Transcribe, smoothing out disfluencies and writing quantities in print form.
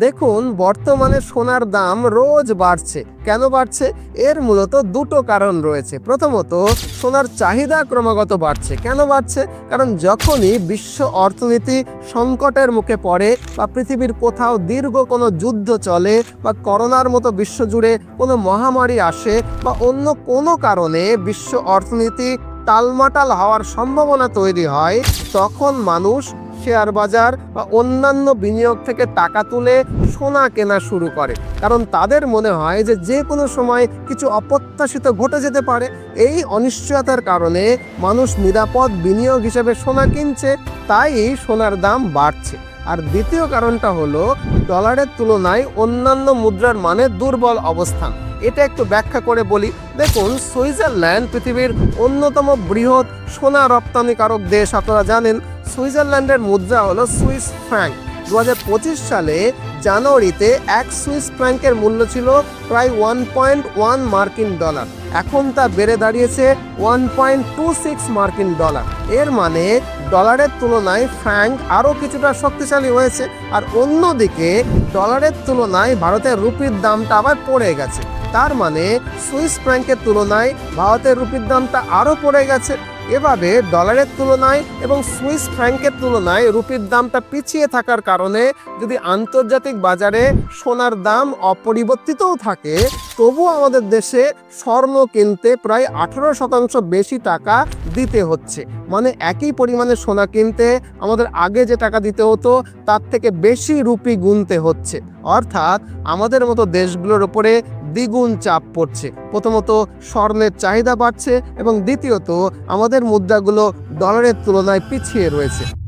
দেখুন বর্তমানে সোনার দাম রোজ বাড়ছে। কেন বাড়ছে? এর মূলত দুটো কারণ রয়েছে। প্রথমত, সোনার চাহিদা ক্রমাগত বাড়ছে। কেন বাড়ছে? কারণ যখনই বিশ্ব অর্থনীতি সংকটের মুখে পড়ে বা পৃথিবীর কোথাও দীর্ঘ কোনো যুদ্ধ চলে বা করোনার মতো বিশ্বজুড়ে কোনো মহামারী আসে বা অন্য কোনো কারণে বিশ্ব অর্থনীতি টালমাটাল হওয়ার সম্ভাবনা তৈরি হয়, তখন মানুষ শেয়ার বাজার বা অন্যান্য বিনিয়োগ থেকে টাকা তুলে সোনা কেনা শুরু করে। কারণ তাদের মনে হয় যে কোনো সময় কিছু অপ্রত্যাশিত ঘটে যেতে পারে। এই অনিশ্চয়তার কারণে মানুষ নিরাপদ বিনিয়োগ হিসেবে সোনা কিনছে, তাই সোনার দাম বাড়ছে। আর দ্বিতীয় কারণটা হলো ডলারের তুলনায় অন্যান্য মুদ্রার মানের দুর্বল অবস্থান। এটা একটু ব্যাখ্যা করে বলি। দেখুন, সুইজারল্যান্ড পৃথিবীর অন্যতম বৃহৎ সোনা রপ্তানিকারক দেশ। আপনারা জানেন সুইজারল্যান্ডের মুদ্রা হলো সুইস ফ্র্যাঙ্ক। 2025 সালে জানুয়ারিতে এক সুইস ফ্র্যাঙ্কের মূল্য ছিল প্রায় 1.1 মার্কিন ডলার। এখন তা বেড়ে দাঁড়িয়েছে 1.26 মার্কিন ডলার। এর মানে ডলারের তুলনায় ফ্র্যাঙ্ক আরও কিছুটা শক্তিশালী হয়েছে। আর অন্যদিকে ডলারের তুলনায় ভারতের রুপির দামটা আবার পড়ে গেছে। তার মানে সুইস ফ্র্যাঙ্কের তুলনায় ভারতের রুপির দামটা আরও পড়ে গেছে। এভাবে ডলারের তুলনায় এবং সুইস ফ্র্যাঙ্কের তুলনায় রুপির দামটা পিছিয়ে থাকার কারণে যদি আন্তর্জাতিক বাজারে সোনার দাম অপরিবর্তিতও থাকে, তবুও আমাদের দেশে স্বর্ণ কিনতে প্রায় 18% বেশি টাকা দিতে হচ্ছে। মানে একই পরিমাণে সোনা কিনতে আমাদের আগে যে টাকা দিতে হতো তার থেকে বেশি রুপি গুনতে হচ্ছে। অর্থাৎ আমাদের মতো দেশগুলোর উপরে দ্বিগুণ চাপ পড়ছে। প্রথমত, স্বর্ণের চাহিদা বাড়ছে এবং দ্বিতীয়ত আমাদের মুদ্রাগুলো ডলারের তুলনায় পিছিয়ে রয়েছে।